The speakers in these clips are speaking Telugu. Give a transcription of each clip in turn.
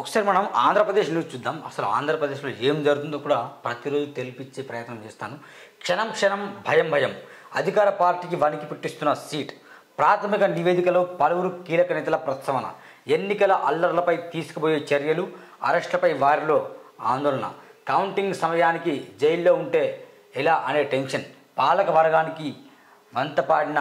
ఒకసారి మనం ఆంధ్రప్రదేశ్ న్యూస్ చూద్దాం. అసలు ఆంధ్రప్రదేశ్లో ఏం జరుగుతుందో కూడా ప్రతిరోజు తెలిపించే ప్రయత్నం చేస్తాను. క్షణం క్షణం భయం భయం, అధికార పార్టీకి వణికి పుట్టిస్తున్న సీట్, ప్రాథమిక నివేదికలో పలువురు కీలక నేతల ప్రస్తావన, ఎన్నికల అల్లర్లపై తీసుకుపోయే చర్యలు, అరెస్టులపై వారిలో ఆందోళన, కౌంటింగ్ సమయానికి జైల్లో ఉంటే ఎలా అనే టెన్షన్, పాలక వర్గానికి వంతపాడిన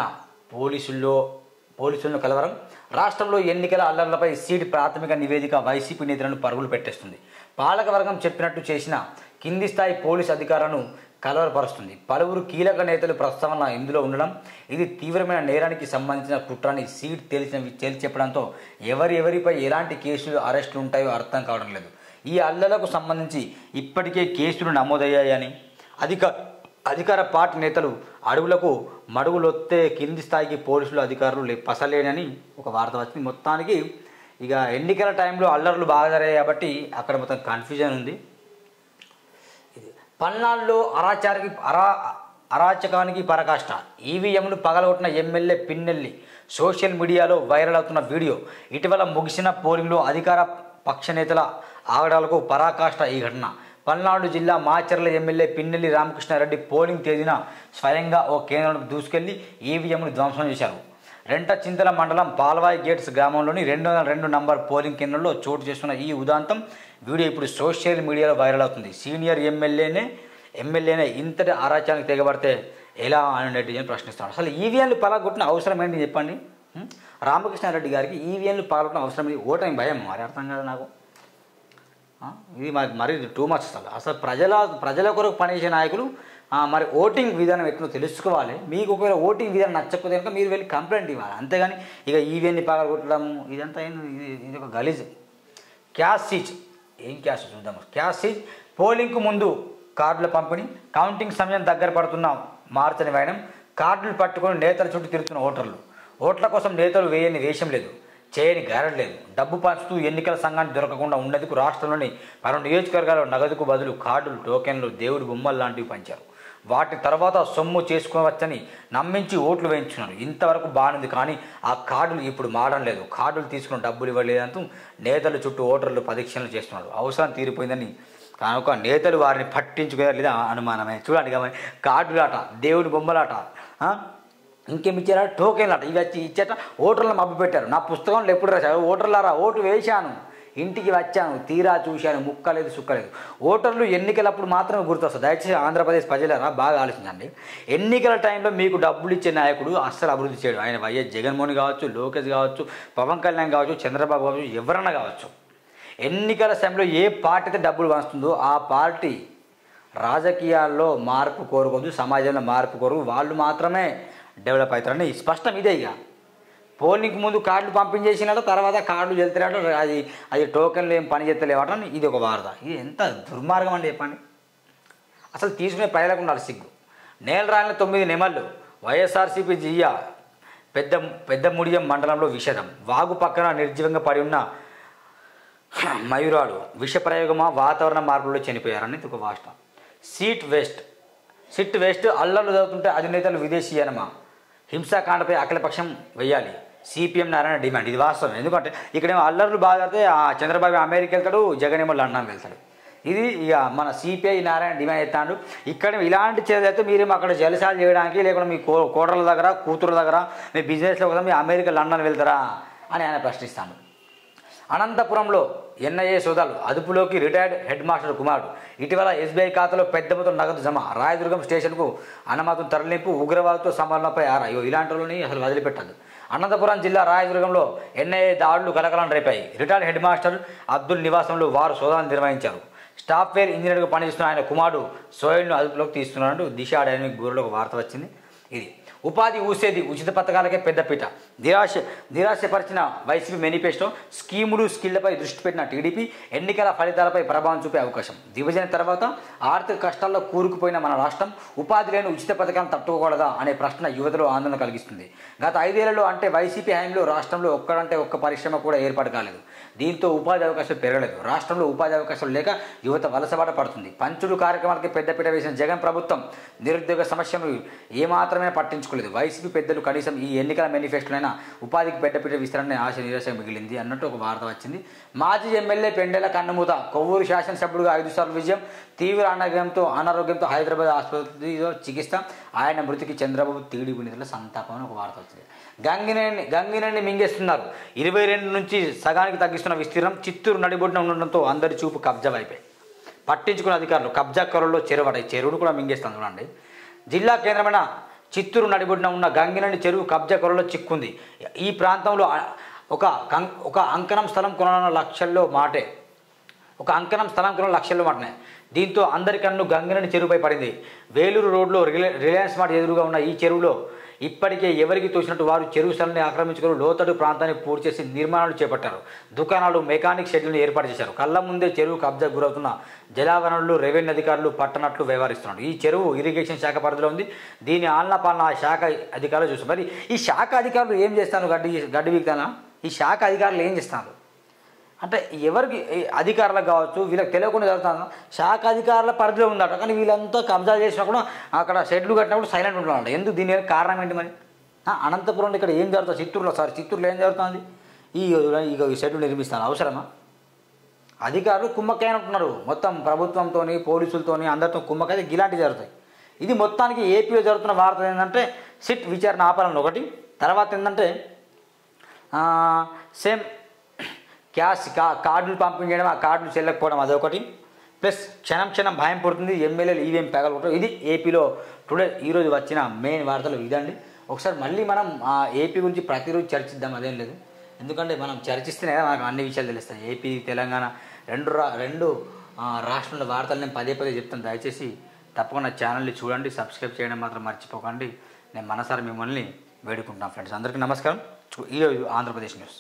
పోలీసులను కలవరం, రాష్ట్రంలో ఎన్నికల అల్లర్లపై సీట్ ప్రాథమిక నివేదిక వైసీపీ నేతలను పరుగులు పెట్టేస్తుంది. పాలకవర్గం చెప్పినట్టు చేసిన కింది స్థాయి పోలీసు అధికారులను కలవరపరుస్తుంది. పలువురు కీలక నేతలు ప్రస్తావన ఇందులో ఉండడం, ఇది తీవ్రమైన నేరానికి సంబంధించిన కుట్రని సీట్ తేల్చి చెప్పడంతో ఎవరిపై ఎలాంటి కేసులు అరెస్టులు ఉంటాయో అర్థం కావడం లేదు. ఈ అల్లర్లకు సంబంధించి ఇప్పటికే కేసులు నమోదయ్యాయని అధికార పార్టీ నేతలు అడుగులకు మడుగులొత్తే కింది స్థాయికి పోలీసులు అధికారులు పసలేనని ఒక వార్త వచ్చింది. మొత్తానికి ఇక ఎన్నికల టైంలో అల్లర్లు బాగా జరిగాయి కాబట్టి అక్కడ మొత్తం కన్ఫ్యూజన్ ఉంది. పల్నాడులో అరాచకానికి పరాకాష్ట, ఈవీఎంలు పగలగొట్టిన ఎమ్మెల్యే పిన్నెల్లి, సోషల్ మీడియాలో వైరల్ అవుతున్న వీడియో. ఇటీవల ముగిసిన పోలింగ్లో అధికార పక్ష నేతల ఆగడాలకు పరాకాష్ట ఈ ఘటన. పల్నాడు జిల్లా మాచర్ల ఎమ్మెల్యే పిన్నెల్లి రామకృష్ణారెడ్డి పోలింగ్ తేదీన స్వయంగా ఓ కేంద్రానికి దూసుకెళ్లి ఈవీఎంను ధ్వంసం చేశారు. రెంటచింతల మండలం పాల్వాయి గేట్స్ గ్రామంలోని 202 నంబర్ పోలింగ్ కేంద్రంలో చోటు చేస్తున్న ఈ ఉదాంతం వీడియో ఇప్పుడు సోషల్ మీడియాలో వైరల్ అవుతుంది. సీనియర్ ఎమ్మెల్యేనే ఇంతటి అరాచకానికి తెగబడితే ఎలా అని నెటిజన్ ప్రశ్నిస్తున్నారు. అసలు ఈవీఎంలు పగలగొట్టిన అవసరం ఏంటి చెప్పండి? రామకృష్ణారెడ్డి గారికి ఈవీఎంలు పగలగొట్టిన అవసరం ఏంటి? ఓటమి భయం మరి అర్థం కాదు నాకు. ఇది మరి టూ మచ్. అసలు ప్రజల కొరకు పనిచేసే నాయకులు మరి ఓటింగ్ విధానం ఎట్లా తెలుసుకోవాలి. మీకు ఒకవేళ ఓటింగ్ విధానం నచ్చకపోతే కనుక మీరు వెళ్ళి కంప్లైంట్ ఇవ్వాలి, అంతేగాని ఇక ఈవీఎన్ని పగలగొట్టడము ఇదంతా ఇది ఒక గలీజ్. క్యాష్ సీజ్, ఏం క్యాష్ చూద్దాం. క్యాష్ సీజ్, పోలింగ్కు ముందు కార్డుల పంపిణీ, కౌంటింగ్ సమయం దగ్గర పడుతున్న మార్చని వైనం, కార్డులు పట్టుకొని నేతల చుట్టూ తిరుగుతున్న ఓటర్లు, ఓట్ల కోసం నేతలు వేయని వేషం లేదు, చేయని గారెడ్ లేదు, డబ్బు పంచుతూ ఎన్నికల సంఘానికి దొరకకుండా ఉండేందుకు రాష్ట్రంలోని 12 నియోజకవర్గాల్లో నగదుకు బదులు కార్డులు, టోకెన్లు, దేవుడి బొమ్మలు లాంటివి పంచారు. వాటి తర్వాత సొమ్ము చేసుకోవచ్చని నమ్మించి ఓట్లు వేయించున్నారు. ఇంతవరకు బాగుంది, కానీ ఆ కార్డులు ఇప్పుడు మారడం లేదు. కార్డులు తీసుకుని డబ్బులు ఇవ్వలేదంటూ నేతల చుట్టూ ఓటర్లు ప్రదక్షిణలు చేస్తున్నారు. అవసరం తీరిపోయిందని కనుక నేతలు వారిని పట్టించుకునే లేదా అనుమానమే. చూడండి, కార్డులాట, దేవుడి బొమ్మలాట, ఇంకేం ఇచ్చారా, టోకెన్లాట, ఇవి వచ్చి ఇచ్చేట ఓటర్లను మబ్బు పెట్టారు. నా పుస్తకంలో ఎప్పుడు రాశారు, ఓటర్లారా ఓటు వేశాను, ఇంటికి వచ్చాను, తీరా చూశాను, ముక్కలేదు సుక్కలేదు. ఓటర్లు ఎన్నికలప్పుడు మాత్రమే గుర్తొస్తారు. దయచేసి ఆంధ్రప్రదేశ్ ప్రజలారా బాగా ఆలోచించండి. ఎన్నికల టైంలో మీకు డబ్బులు ఇచ్చే నాయకుడు అస్సలు అభివృద్ధి చేయడు. ఆయన వైఎస్ జగన్మోహన్ కావచ్చు, లోకేష్ కావచ్చు, పవన్ కళ్యాణ్ కావచ్చు, చంద్రబాబు కావచ్చు, ఎవరన్నా కావచ్చు, ఎన్నికల సమయంలో ఏ పార్టీ అయితే డబ్బులు వస్తుందో ఆ పార్టీ రాజకీయాల్లో మార్పు కోరుకోదు, సమాజంలో మార్పు కోరు, వాళ్ళు మాత్రమే డెవలప్ అవుతారని స్పష్టం. ఇదే ఇక పోలింగ్కి ముందు కార్డులు పంపించేసినట్టు తర్వాత కార్డులు వెళ్తున్నాడు, అది టోకెన్లు ఏం పని చేస్తలేవట, ఇది ఒక వార్త. ఇది ఎంత దుర్మార్గం అండి చెప్పండి. అసలు తీసుకునే ప్రజలకు ఉండాలి సిగ్గు. నేలరాలిన 9 నెమళ్ళు, వైఎస్ఆర్సీపీ జియా పెద్దముడియం మండలంలో విషాదం, వాగు పక్కన నిర్జీవంగా పడి ఉన్న మయూరాలు, విష ప్రయోగమా, వాతావరణ మార్పుల్లో చనిపోయారని ఒక వార్త. సిట్ వేస్ట్, అల్లర్లు జరుగుతుంటే అధినేతలు విదేశీయనమా, హింసాకాండపై అఖిలపక్షం వేయాలి, సిపిఎం నారాయణ డిమాండ్. ఇది వాస్తవం. ఎందుకంటే ఇక్కడేమో అల్లర్లు బాగా అయితే చంద్రబాబు అమెరికా వెళ్తాడు, జగన్ ఏమో లండన్ వెళ్తాడు. ఇది ఇక మన సిపిఐ నారాయణ డిమాండ్ ఎత్తాడు. ఇక్కడ ఇలాంటి చేదైతే మీరేమో అక్కడ జలసాలు చేయడానికి, లేకుండా మీ కోడల దగ్గర, కూతురు దగ్గర, మీ బిజినెస్లో కదా మీ అమెరికా లండన్ వెళ్తారా అని ఆయన ప్రశ్నిస్తాడు. అనంతపురంలో ఎన్ఐఏ సోదాలు, అదుపులోకి రిటైర్డ్ హెడ్ మాస్టర్ కుమారుడు. ఇటీవల ఎస్బీఐ ఖాతాలో పెద్ద మొత్తం నగదు జమ, రాయదుర్గం స్టేషన్కు అనుమతులు తరలింపు, ఉగ్రవాదులతో సంబంధంపై ఇలాంటి వాళ్ళని అసలు వదిలిపెట్టదు. అనంతపురం జిల్లా రాయదుర్గంలో ఎన్ఐఏ దాడులు కలకలం రేపాయి. రిటైర్డ్ హెడ్ మాస్టర్ అబ్దుల్ నివాసంలో వారు సోదాలు నిర్వహించారు. సాఫ్ట్వేర్ ఇంజనీర్గా పనిచేస్తున్న ఆయన కుమారుడు సోయల్ను అదుపులోకి తీస్తున్నాడు. దిశ డైనమిక్ బ్యూరోలో ఒక వార్త వచ్చింది. ఇది ఉపాధి ఊసేది, ఉచిత పథకాలకే పెద్దపీట, నిరాశపరిచిన వైసీపీ మేనిఫెస్టో, స్కీములు స్కిళ్లపై దృష్టి పెట్టిన టీడీపీ, ఎన్నికల ఫలితాలపై ప్రభావం చూపే అవకాశం. విభజన తర్వాత ఆర్థిక కష్టాల్లో కూరుకుపోయిన మన రాష్ట్రం ఉపాధి లేని ఉచిత పథకాలను తట్టుకోకూడదా అనే ప్రశ్న యువతలో ఆందోళన కలిగిస్తుంది. గత 5 ఏళ్లలో అంటే వైసీపీ హయాంలో రాష్ట్రంలో ఒక్క పరిశ్రమ కూడా ఏర్పాటు కాలేదు. దీంతో ఉపాధి అవకాశాలు పెరగలేదు. రాష్ట్రంలో ఉపాధి అవకాశాలు లేక యువత వలసబాట పడుతుంది. పంచుడు కార్యక్రమాలకి పెద్దపీట వేసిన జగన్ ప్రభుత్వం నిరుద్యోగ సమస్యను ఏమాత్రమే పట్టించుకోలేదు. వైసీపీ పెద్దలు కనీసం ఈ ఎన్నికల మేనిఫెస్టోలైనా ఉపాధికి పెద్దపీట విస్తరణ ఆశ నిరాశ మిగిలింది అన్నట్టు ఒక వార్త వచ్చింది. మాజీ ఎమ్మెల్యే పెండెల కన్నుమూత, కొవ్వూరు శాసనసభ్యుడిగా 5 సార్లు విజయం, తీవ్ర అనారోగ్యంతో హైదరాబాద్ ఆసుపత్రిలో చికిత్స, ఆయన మృతికి చంద్రబాబు టీడీపీ నేతల సంతాపం అని ఒక వార్త వచ్చింది. గంగినేని మింగేస్తున్నారు, 22 నుంచి సగానికి తగ్గిస్తున్న విస్తీర్ణం, చిత్తూరు నడిబొడ్డున ఉండడంతో అందరి చూపు కబ్జా వైపే. పట్టించుకున్న అధికారులు కబ్జా కరువులో చెరువట, ఈ చెరువును కూడా మింగేస్తాను చూడండి. జిల్లా కేంద్రమైన చిత్తూరు నడిబొడ్డున ఉన్న గంగినేని చెరువు కబ్జా కరువులో చిక్కుంది. ఈ ప్రాంతంలో ఒక అంకణం స్థలం కొనాలన్న లక్షల్లో మాటే, దీంతో అందరి కన్ను గంగినేని చెరువుపై పడింది. వేలూరు రోడ్లో రిలయన్స్ మార్ట్ ఎదురుగా ఉన్న ఈ చెరువులో ఇప్పటికే ఎవరికి తోచినట్టు వారు చెరువు స్థలాన్ని ఆక్రమించుకుని లోతట్టు ప్రాంతాన్ని పూర్తి చేసి నిర్మాణాలు చేపట్టారు. దుకాణాలు, మెకానిక్ షెడ్లను ఏర్పాటు చేశారు. కళ్ళ ముందే చెరువు కబ్జా గురవుతున్న జలవనరులు రెవెన్యూ అధికారులు పట్టనట్లు వ్యవహరిస్తున్నారు. ఈ చెరువు ఇరిగేషన్ శాఖ పరిధిలో ఉంది. దీని ఆలనా పాలన ఆ శాఖ అధికారులు చూస్తారు. మరి ఈ శాఖ అధికారులు ఏం చేస్తాను? గడ్డి వీక్తానా? ఈ శాఖ అధికారులు ఏం చేస్తున్నారు అంటే ఎవరికి అధికారులకు కావచ్చు, వీళ్ళకి తెలియకుండా జరుగుతుంది. శాఖ అధికారుల పరిధిలో ఉందట, కానీ వీళ్ళంతా కబ్జా చేసినా కూడా అక్కడ షెడ్లు కట్టినప్పుడు సైలెంట్ ఉంటున్నాడు. ఎందుకు? దీని కారణం ఏంటి మరి? అనంతపురంలో ఇక్కడ ఏం జరుగుతుంది? చిత్తూరులో ఏం జరుగుతుంది? ఈ షెడ్లు నిర్మిస్తాను అవసరమా? అధికారులు కుమ్మక్కయ్య ఉంటున్నారు. మొత్తం ప్రభుత్వంతో, పోలీసులతో, అందరితో కుమ్మక్కయ్య ఇలాంటివి జరుగుతాయి. ఇది మొత్తానికి ఏపీలో జరుగుతున్న వార్త ఏంటంటే సిట్ విచారణ ఆపాలని ఒకటి, తర్వాత ఏంటంటే సేమ్ కార్డులు పంపిణీ చేయడం, ఆ కార్డులు చెల్లకపోవడం అదొకటి, ప్లస్ క్షణం భయం పడుతుంది. ఎమ్మెల్యేలు ఈవీఎం పెగలగొట్టడం. ఇది ఏపీలో టుడే ఈరోజు వచ్చిన మెయిన్ వార్తలు ఇదండి. ఒకసారి మళ్ళీ మనం ఏపీ గురించి ప్రతిరోజు చర్చిద్దాం, అదేం లేదు. ఎందుకంటే మనం చర్చిస్తేనే మనకు అన్ని విషయాలు తెలుస్తాయి. ఏపీ, తెలంగాణ రెండు రాష్ట్రాల వార్తలు నేను పదే చెప్తాను. దయచేసి తప్పకుండా ఛానల్ని చూడండి, సబ్స్క్రైబ్ చేయడం మాత్రం మర్చిపోకండి. నేను మనసారి మిమ్మల్ని వేడుకుంటున్నాను ఫ్రెండ్స్. అందరికీ నమస్కారం. ఈరోజు ఆంధ్రప్రదేశ్ న్యూస్.